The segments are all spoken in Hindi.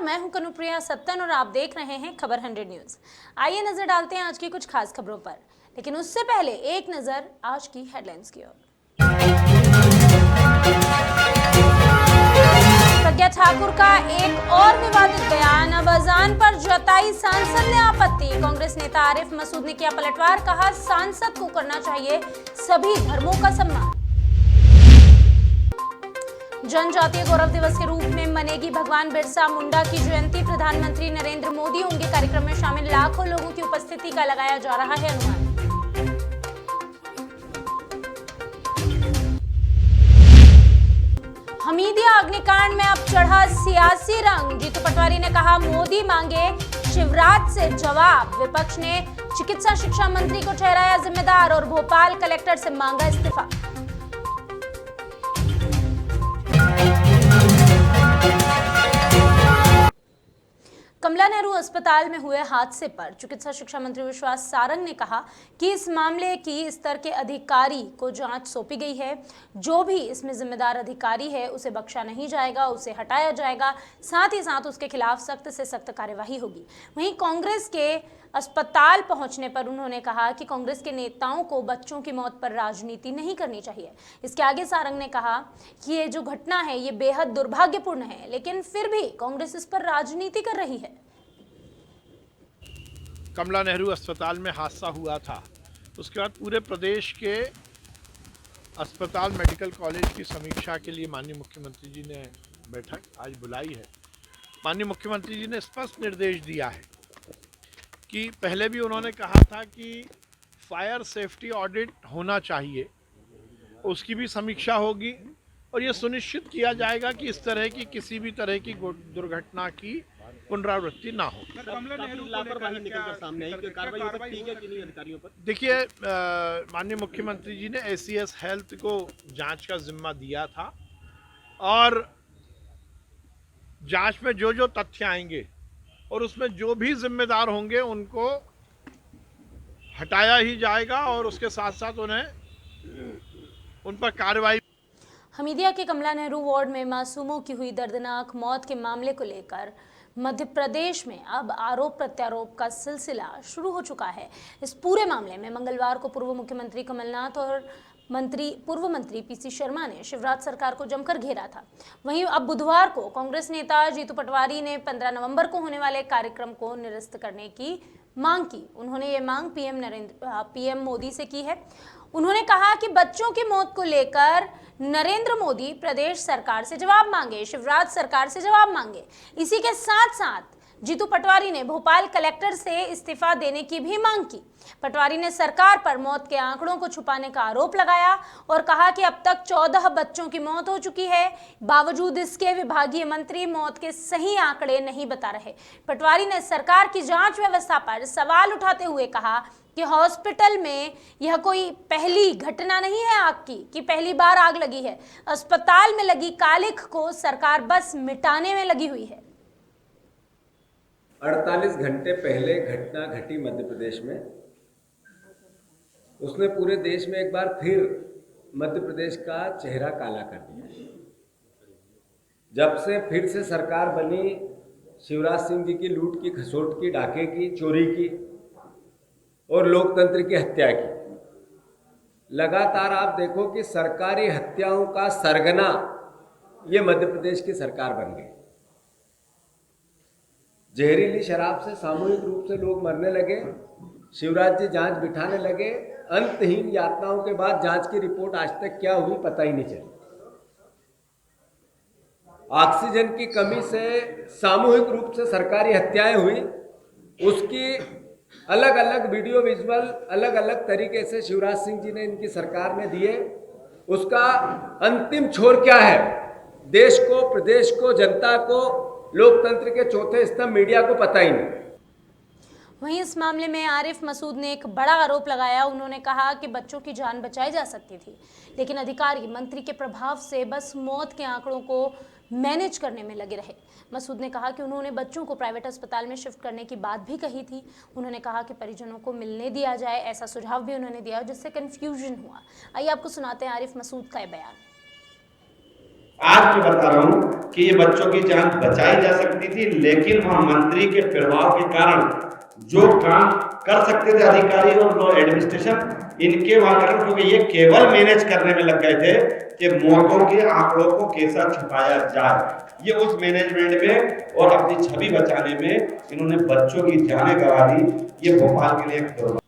मैं हूं कनुप्रिया सत्तन और आप देख रहे हैं खबर 100 न्यूज। आइए नजर डालते हैं आज की कुछ खास खबरों पर, लेकिन उससे पहले एक नजर आज की हेडलाइंस की ओर। प्रज्ञा ठाकुर का एक और विवादित बयान, अब अजान पर जताई सांसद ने आपत्ति। कांग्रेस नेता आरिफ मसूद ने किया पलटवार, कहा सांसद को करना चाहिए सभी धर्मों का सम्मान। जनजातीय गौरव दिवस के रूप में मनेगी भगवान बिरसा मुंडा की जयंती, प्रधानमंत्री नरेंद्र मोदी होंगे कार्यक्रम में शामिल, लाखों लोगों की उपस्थिति का लगाया जा रहा है अनुमान। हमीदिया अग्निकांड में अब चढ़ा सियासी रंग, जीतू पटवारी ने कहा मोदी मांगे शिवराज से जवाब, विपक्ष ने चिकित्सा शिक्षा मंत्री को ठहराया जिम्मेदार और भोपाल कलेक्टर से मांगा इस्तीफा। कमला नेहरू अस्पताल में हुए हादसे पर चिकित्सा शिक्षा मंत्री विश्वास सारंग ने कहा कि इस मामले की स्तर के अधिकारी को जांच सौंपी गई है, जो भी इसमें जिम्मेदार अधिकारी है उसे बख्शा नहीं जाएगा, उसे हटाया जाएगा, साथ ही साथ उसके खिलाफ सख्त से सख्त कार्यवाही होगी। वहीं कांग्रेस के अस्पताल पहुंचने पर उन्होंने कहा कि कांग्रेस के नेताओं को बच्चों की मौत पर राजनीति नहीं करनी चाहिए। इसके आगे सारंग ने कहा कि ये जो घटना है ये बेहद दुर्भाग्यपूर्ण है, लेकिन फिर भी कांग्रेस इस पर राजनीति कर रही है। कमला नेहरू अस्पताल में हादसा हुआ था, उसके बाद पूरे प्रदेश के अस्पताल मेडिकल कॉलेज की समीक्षा के लिए माननीय मुख्यमंत्री जी ने बैठक आज बुलाई है। माननीय मुख्यमंत्री जी ने स्पष्ट निर्देश दिया है कि पहले भी उन्होंने कहा था कि फायर सेफ्टी ऑडिट होना चाहिए, उसकी भी समीक्षा होगी और ये सुनिश्चित किया जाएगा कि इस तरह की किसी भी तरह की दुर्घटना की पुनरावृत्ति ना हो। देखिए, माननीय मुख्यमंत्री जी ने एसीएस हेल्थ को जांच का जिम्मा दिया था और जांच में जो जो तथ्य आएंगे और उसमें जो भी जिम्मेदार होंगे उनको हटाया ही जाएगा और उसके साथ साथ उन्हें उन पर कार्रवाई। हमीदिया के कमला नेहरू वार्ड में मासूमों की हुई दर्दनाक मौत के मामले को लेकर मध्य प्रदेश में अब आरोप प्रत्यारोप का सिलसिला शुरू हो चुका है। इस पूरे मामले में मंगलवार को पूर्व मुख्यमंत्री कमलनाथ और पूर्व मंत्री पीसी शर्मा ने शिवराज सरकार को जमकर घेरा था। वहीं अब बुधवार को कांग्रेस नेता जीतू पटवारी ने 15 नवंबर को होने वाले कार्यक्रम को निरस्त करने की मांग की। उन्होंने ये मांग पीएम मोदी से की है। उन्होंने कहा कि बच्चों की मौत को लेकर नरेंद्र मोदी प्रदेश सरकार से जवाब मांगे, शिवराज सरकार से जवाब मांगे। इसी के साथ साथ जीतू पटवारी ने भोपाल कलेक्टर से इस्तीफा देने की भी मांग की। पटवारी ने सरकार पर मौत के आंकड़ों को छुपाने का आरोप लगाया और कहा कि अब तक 14 बच्चों की मौत हो चुकी है, बावजूद इसके विभागीय मंत्री मौत के सही आंकड़े नहीं बता रहे। पटवारी ने सरकार की जांच व्यवस्था पर सवाल उठाते हुए कहा कि हॉस्पिटल में यह कोई पहली घटना नहीं है आग की कि पहली बार आग लगी है। अस्पताल में लगी कालिख को सरकार बस मिटाने में लगी हुई है। 48 घंटे पहले घटना घटी मध्य प्रदेश में, उसने पूरे देश में एक बार फिर मध्य प्रदेश का चेहरा काला कर दिया। जब से फिर से सरकार बनी, शिवराज सिंह जी की लूट की, खसोट की, डाके की, चोरी की और लोकतंत्र की हत्या की, लगातार आप देखो कि सरकारी हत्याओं का सरगना ये मध्य प्रदेश की सरकार बन गई। जहरीली शराब से सामूहिक रूप से लोग मरने लगे, शिवराज जी जांच बिठाने लगे, अंतहीन यातनाओं के बाद जांच की रिपोर्ट आज तक क्या हुई पता ही नहीं चली। ऑक्सीजन की कमी से सामूहिक रूप से सरकारी हत्याएं हुई, उसकी अलग अलग वीडियो विजुअल अलग अलग तरीके से शिवराज सिंह जी ने इनकी सरकार ने दिए। उसका अंतिम छोर क्या है? देश को, प्रदेश को, जनता को, लोकतंत्र के चौथे स्तंभ मीडिया को पता ही नहीं। वहीं इस मामले में आरिफ मसूद ने एक बड़ा आरोप लगाया। उन्होंने कहा कि बच्चों की जान बचाई जा सकती थी, लेकिन अधिकारी मंत्री के प्रभाव से बस मौत के आंकड़ों को मैनेज करने में लगे रहे। मसूद ने कहा कि उन्होंने बच्चों को प्राइवेट अस्पताल में शिफ्ट करने की बात भी कही थी। उन्होंने कहा कि परिजनों को मिलने दिया जाए, ऐसा सुझाव भी उन्होंने दिया, जिससे कंफ्यूजन हुआ। आइए आपको सुनाते हैं आरिफ मसूद का यह बयान। आज मैं बता रहा हूं कि ये बच्चों की जान बचाई जा सकती थी, लेकिन वहां मंत्री के प्रभाव के कारण जो काम कर सकते थे अधिकारी और एडमिनिस्ट्रेशन, इनके वहां कारण, क्योंकि ये केवल मैनेज करने में लग गए थे कि मौतों के आंकड़ों को कैसा छुपाया जाए। ये उस मैनेजमेंट में और अपनी छवि बचाने में इन्होंने बच्चों की जानें गंवा दी। ये भोपाल के लिए एक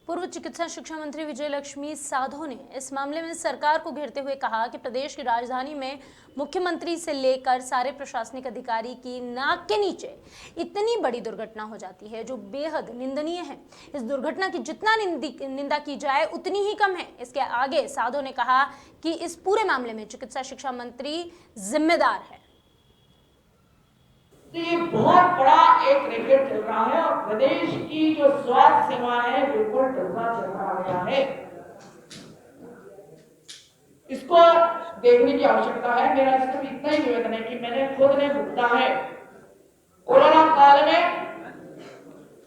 पूर्व चिकित्सा शिक्षा मंत्री विजय लक्ष्मी साधो ने इस मामले में सरकार को घेरते हुए कहा कि प्रदेश की राजधानी में मुख्यमंत्री से लेकर सारे प्रशासनिक अधिकारी की नाक के नीचे इतनी बड़ी दुर्घटना हो जाती है जो बेहद निंदनीय है। इस दुर्घटना की जितना निंदा की जाए उतनी ही कम है। इसके आगे साधो ने कहा कि इस पूरे मामले में चिकित्सा शिक्षा मंत्री जिम्मेदार है। तो ये बहुत बड़ा एक रैकेट चल रहा है और प्रदेश की जो स्वास्थ्य सेवा है बिल्कुल डरना चल रहा गया है। इसको देखने की आवश्यकता है। मेरा सिर्फ इतना ही निवेदन है कि मैंने खुद ने भुगता है कोरोना काल में।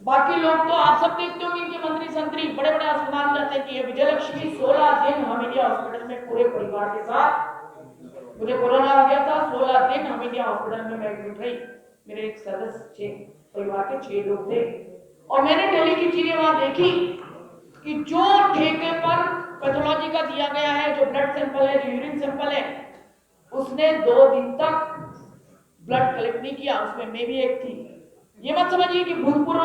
बाकी लोग तो आप सब देखते हो कि इनके मंत्री संतरी बड़े बड़े अस्पताल जाते हैं कि ये विजय लक्ष्मी 16 दिन हमीदिया हॉस्पिटल में पूरे परिवार के साथ, मुझे कोरोना आ गया था, 16 दिन हमीदिया हॉस्पिटल में मैं एडमिट रही। मेरे एक सदस्य परिवार के 6 लोग थे और मैंने दिल्ली की चीजें वहां देखी कि जो ठेके पर पैथोलॉजी का दिया गया है, जो ब्लड सैंपल है, जो यूरिन सैंपल है, उसने 2 दिन तक ब्लड कलेक्ट नहीं किया। उसमें मैं भी एक थी। ये मत समझिए कि भूतपूर्व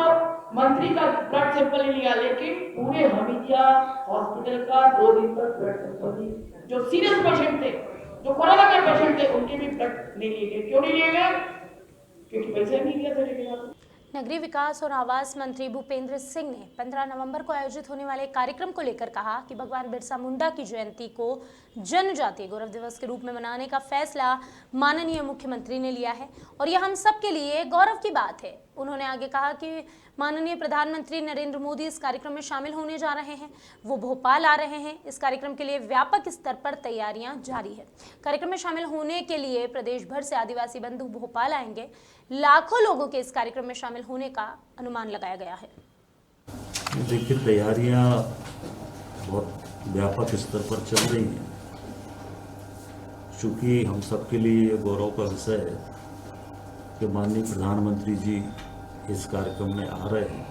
मंत्री का ब्लड सैंपल नहीं लिया, लेकिन पूरे हमीदिया हॉस्पिटल का 2 दिन तक ब्लड सैंपल नहीं। जो सीरियस पेशेंट थे, जो कोरोना के पेशेंट थे, उनके भी ब्लड नहीं लिए गए। क्यों नहीं लिए गए? क्योंकि पैसे नहीं दिया था। नगरीय विकास और आवास मंत्री भूपेंद्र सिंह ने 15 नवंबर को आयोजित होने वाले कार्यक्रम को लेकर कहा कि भगवान बिरसा मुंडा की जयंती को जनजातीय गौरव दिवस के रूप में मनाने का फैसला माननीय मुख्यमंत्री ने लिया है और यह हम सब के लिए गौरव की बात है। उन्होंने आगे कहा कि माननीय प्रधानमंत्री नरेंद्र मोदी इस कार्यक्रम में शामिल होने जा रहे हैं, वो भोपाल आ रहे हैं। इस कार्यक्रम के लिए व्यापक स्तर पर तैयारियां जारी है। कार्यक्रम में शामिल होने के लिए प्रदेश भर से आदिवासी बंधु भोपाल आएंगे। लाखों लोगों के इस कार्यक्रम में शामिल होने का अनुमान लगाया गया है। देखिए, तैयारियां बहुत व्यापक स्तर पर चल रही हैं। चूँकि हम सबके लिए गौरव का विषय है कि माननीय प्रधानमंत्री जी इस कार्यक्रम में आ रहे हैं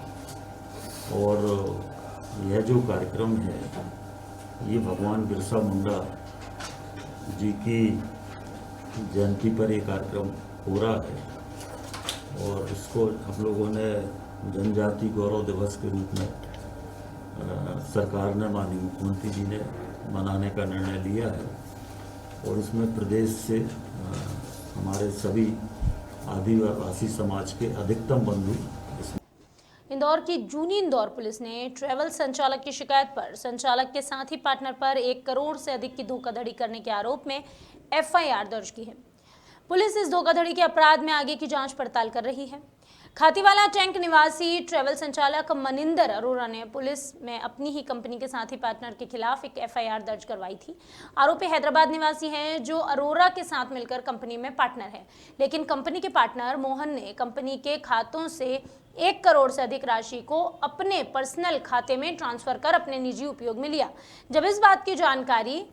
और यह जो कार्यक्रम है ये भगवान बिरसा मुंडा जी की जयंती पर ये कार्यक्रम हो रहा है और इसको हम लोगों ने जनजाति गौरव दिवस के रूप में सरकार ने, माननीय मुख्यमंत्री जी ने मनाने का निर्णय लिया है और इसमें प्रदेश से हमारे सभी आदिवासी समाज के अधिकतम बंधु। इंदौर की जूनी इंदौर पुलिस ने ट्रैवल संचालक की शिकायत पर संचालक के साथी पार्टनर पर 1 करोड़ से अधिक की धोखाधड़ी करने के आरोप में एफआईआर दर्ज की है। पुलिस इस धोखाधड़ी के अपराध में आगे की जांच पड़ताल कर रही है। खातीवाला टैंक निवासी ट्रैवल संचालक मनिंदर अरोरा ने पुलिस में अपनी ही कंपनी के साथी पार्टनर के खिलाफ एक एफआईआर दर्ज करवाई थी। आरोपी हैदराबाद निवासी हैं जो अरोरा के साथ मिलकर कंपनी में पार्टनर है, लेकिन कंपनी के पार्टनर मोहन ने कंपनी के खातों से 1 करोड़ से अधिक राशि को अपने पर्सनल खाते में ट्रांसफर कर अपने निजी उपयोग में लिया। जब इस बात की जानकारी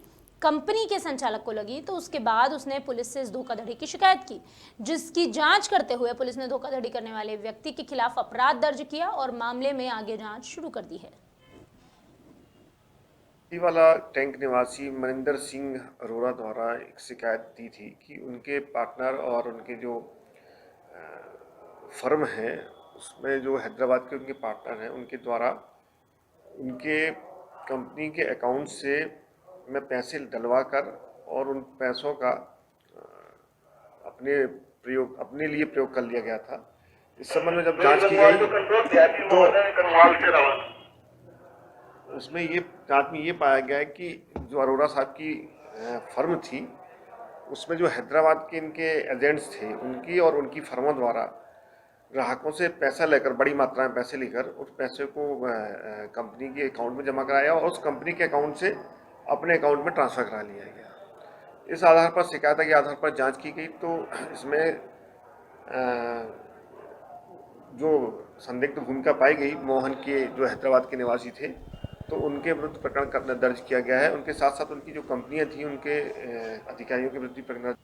कंपनी के संचालक को लगी तो उसके बाद उसने पुलिस से इस धोखाधड़ी की शिकायत की, जिसकी जांच करते हुए पुलिस ने धोखाधड़ी करने वाले व्यक्ति के खिलाफ अपराध दर्ज किया और मामले में आगे जांच शुरू कर दी है। वाला टैंक निवासी मनिंदर सिंह अरोरा द्वारा एक शिकायत दी थी कि उनके पार्टनर और उनके जो फर्म हैं उसमें जो हैदराबाद के उनके पार्टनर हैं उनके द्वारा उनके कंपनी के अकाउंट से में पैसे डलवा कर और उन पैसों का अपने लिए प्रयोग कर लिया गया था। इस संबंध में जब जांच की गई तो उसमें ये जांच में ये पाया गया कि जो अरोरा साहब की फर्म थी उसमें जो हैदराबाद के इनके एजेंट्स थे उनकी और उनकी फर्मों द्वारा ग्राहकों से पैसा लेकर, बड़ी मात्रा में पैसे लेकर उस पैसे को कंपनी के अकाउंट में जमा कराया और उस कंपनी के अकाउंट से अपने अकाउंट में ट्रांसफ़र करा लिया गया। इस आधार पर, शिकायत के आधार पर जांच की गई तो इसमें जो संदिग्ध भूमिका पाई गई मोहन के, जो हैदराबाद के निवासी थे, तो उनके विरुद्ध प्रकरण दर्ज किया गया है। उनके साथ साथ उनकी जो कंपनियां थी उनके अधिकारियों के विरुद्ध भी प्रकरण।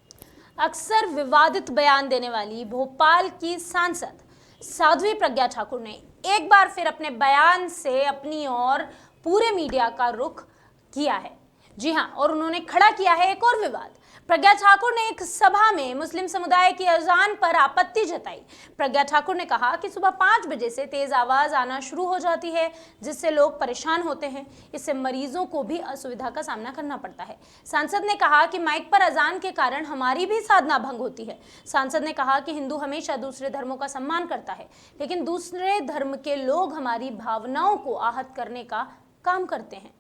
अक्सर विवादित बयान देने वाली भोपाल की सांसद साध्वी प्रज्ञा ठाकुर ने एक बार फिर अपने बयान से अपनी और पूरे मीडिया का रुख किया है। जी हां, और उन्होंने खड़ा किया है एक और विवाद। प्रज्ञा ठाकुर ने एक सभा में मुस्लिम समुदाय की अजान पर आपत्ति जताई। प्रज्ञा ठाकुर ने कहा कि सुबह 5 बजे से तेज आवाज आना शुरू हो जाती है, जिससे लोग परेशान होते हैं। इससे मरीजों को भी असुविधा का सामना करना पड़ता है। सांसद ने कहा कि माइक पर अजान के कारण हमारी भी साधना भंग होती है। सांसद ने कहा कि हिंदू हमेशा दूसरे धर्मों का सम्मान करता है, लेकिन दूसरे धर्म के लोग हमारी भावनाओं को आहत करने का काम करते हैं।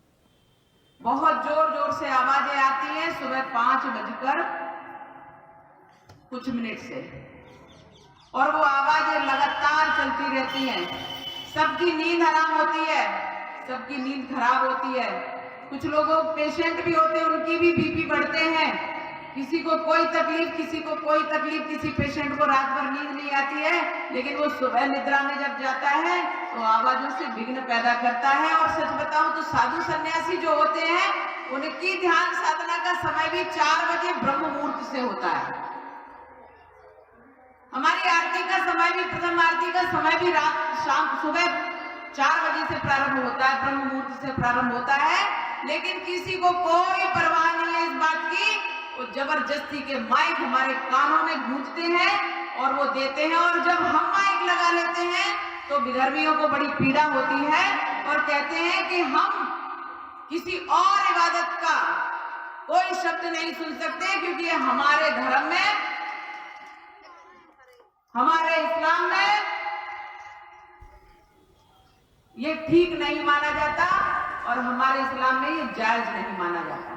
बहुत जोर जोर से आवाजें आती हैं सुबह 5 बजकर कुछ मिनट से, और वो आवाजें लगातार चलती रहती हैं। सबकी नींद हराम होती है, सबकी नींद खराब होती है। कुछ लोगों पेशेंट भी होते हैं, उनकी भी बीपी बढ़ते हैं। किसी को कोई तकलीफ, किसी को कोई तकलीफ, किसी पेशेंट को रात भर नींद नहीं आती है, लेकिन वो सुबह निद्रा में जब जाता है तो आवाजों से विघ्न पैदा करता है। और सच बताऊं तो साधु सन्यासी जो होते हैं उनकी ध्यान साधना का समय भी 4 बजे ब्रह्म मुहूर्त से होता है। हमारी आरती का समय भी, प्रथम आरती का समय भी शाम सुबह 4 बजे से प्रारंभ होता है, ब्रह्म मुहूर्त से प्रारंभ होता है। लेकिन किसी को कोई परवाह नहीं है इस बात की। वो जबरदस्ती के माइक हमारे कानों में गूंजते हैं और वो देते हैं, और जब हम माइक लगा लेते हैं तो विधर्मियों को बड़ी पीड़ा होती है और कहते हैं कि हम किसी और इबादत का कोई शब्द नहीं सुन सकते, क्योंकि हमारे धर्म में, हमारे इस्लाम में ये ठीक नहीं माना जाता और हमारे इस्लाम में ये जायज नहीं माना जाता।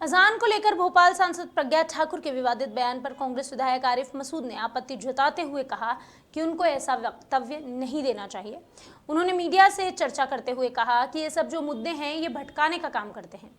अजान को लेकर भोपाल सांसद प्रज्ञा ठाकुर के विवादित बयान पर कांग्रेस विधायक आरिफ मसूद ने आपत्ति जताते हुए कहा कि उनको ऐसा वक्तव्य नहीं देना चाहिए। उन्होंने मीडिया से चर्चा करते हुए कहा कि ये सब जो मुद्दे हैं ये भटकाने का काम करते हैं।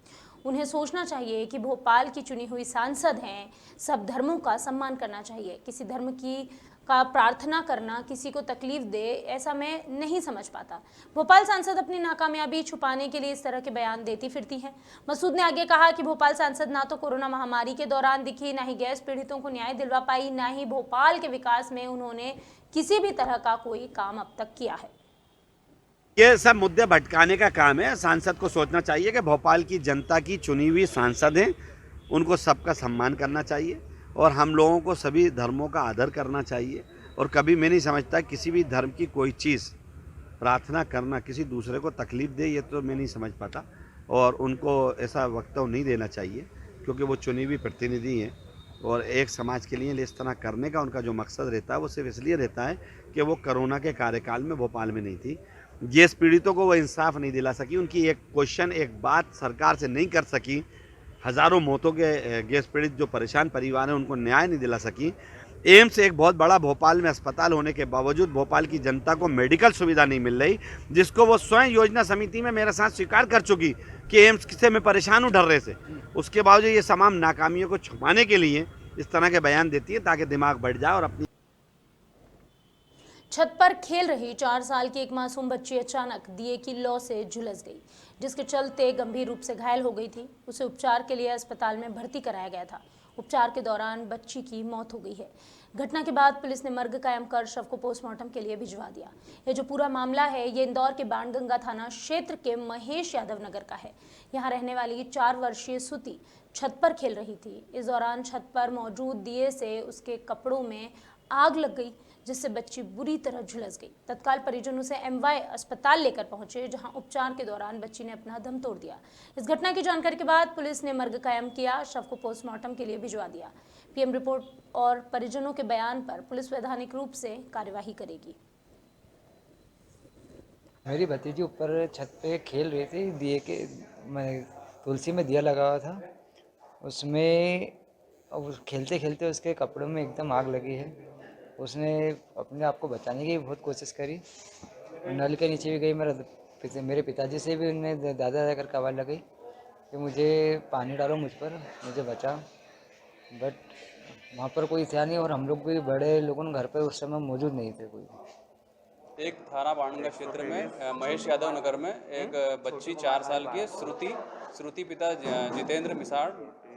उन्हें सोचना चाहिए कि भोपाल की चुनी हुई सांसद हैं, सब धर्मों का सम्मान करना चाहिए। किसी धर्म की का प्रार्थना करना किसी को तकलीफ दे, ऐसा मैं नहीं समझ पाता। भोपाल सांसद अपनी नाकामयाबी छुपाने के लिए इस तरह के बयान देती फिरती हैं। मसूद ने आगे कहा कि भोपाल सांसद ना तो कोरोना महामारी के दौरान दिखी, ना ही गैस पीड़ितों को न्याय दिलवा पाई, ना ही भोपाल के विकास में उन्होंने किसी भी तरह का कोई काम अब तक किया है। ये सब मुद्दे भटकाने का काम है। सांसद को सोचना चाहिए कि भोपाल की जनता की चुनी हुई सांसद हैं, उनको सबका सम्मान करना चाहिए और हम लोगों को सभी धर्मों का आदर करना चाहिए। और कभी मैं नहीं समझता किसी भी धर्म की कोई चीज़ प्रार्थना करना किसी दूसरे को तकलीफ दे, ये तो मैं नहीं समझ पाता। और उनको ऐसा वक्तव्य नहीं देना चाहिए, क्योंकि वो चुनी हुई प्रतिनिधि हैं और एक समाज के लिए इस तरह करने का उनका जो मकसद रहता है वो सिर्फ इसलिए रहता है कि वो कोरोना के कार्यकाल में भोपाल में नहीं थी, गैस पीड़ितों को वो इंसाफ नहीं दिला सकी, उनकी एक क्वेश्चन, एक बात सरकार से नहीं कर सकी, हज़ारों मौतों के गैस पीड़ित जो परेशान परिवार हैं उनको न्याय नहीं दिला सकी। एम्स एक बहुत बड़ा भोपाल में अस्पताल होने के बावजूद भोपाल की जनता को मेडिकल सुविधा नहीं मिल रही, जिसको वो स्वयं योजना समिति में मेरे साथ स्वीकार कर चुकी कि एम्स से मैं परेशान हूँ डर से। उसके बावजूद ये तमाम नाकामियों को छुपाने के लिए इस तरह के बयान देती है ताकि दिमाग बढ़ जाए। और अपनी छत पर खेल रही 4 साल की एक मासूम बच्ची अचानक दिए की लौ से झुलस गई, जिसके चलते गंभीर रूप से घायल हो गई थी। उसे उपचार के लिए अस्पताल में भर्ती कराया गया था। उपचार के दौरान बच्ची की मौत हो गई है। घटना के बाद पुलिस ने मर्ग कायम कर शव को पोस्टमार्टम के लिए भिजवा दिया। ये जो पूरा मामला है ये इंदौर के बाणगंगा थाना क्षेत्र के महेश यादव नगर का है। यहाँ रहने वाली 4 वर्षीय सुती छत पर खेल रही थी। इस दौरान छत पर मौजूद दिए से उसके कपड़ों में आग लग गई, जिससे बच्ची बुरी तरह झुलस गई। तत्काल परिजन उसे एमवाय अस्पताल लेकर पहुंचे, जहां उपचार के दौरान बच्ची ने अपना दम तोड़ दिया। इस घटना की जानकारी के बाद पुलिस ने मर्ग कायम किया, शव को पोस्टमार्टम के लिए भिजवा दिया। पीएम रिपोर्ट और परिजनों के बयान पर पुलिस वैधानिक रूप से कार्यवाही करेगी। मेरी भतीजी ऊपर छत पे खेल रही थी, दिए के तुलसी में दिया लगा हुआ था, उसमें खेलते खेलते उसके कपड़ों में एकदम आग लगी है। उसने अपने आप को बचाने की बहुत कोशिश करी, नल के नीचे भी गई। मेरे पिताजी से भी उन्हें दादा करके आवाज़ लगाई कि मुझे पानी डालो मुझ पर, मुझे बचाओ, बट वहाँ पर कोई था नहीं और हम लोग भी बड़े लोगों घर पर उस समय मौजूद नहीं थे कोई। एक थाना बाणगंगा क्षेत्र में महेश यादव नगर में एक बच्ची 4 साल की श्रुति पिता जितेंद्र मिसाड़,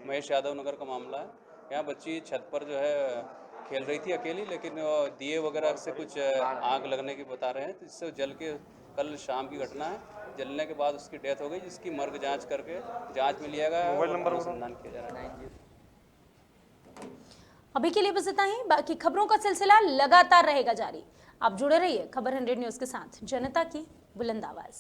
महेश यादव नगर का मामला है। यहाँ बच्ची छत पर जो है खेल रही थी अकेली, लेकिन दिए वगैरह से कुछ आग लगने की बता रहे हैं, तो इससे जल के कल शाम की घटना है। जलने के बाद उसकी डेथ हो गई, जिसकी मर्ग जांच करके जांच में लिया गया और अनुसंधान किया जा रहा है। अभी के लिए बस इतना ही। बाकी खबरों का सिलसिला लगातार रहेगा जारी। आप जुड़े रहिए खबर 100 न्यूज के साथ, जनता की बुलंद आवाज।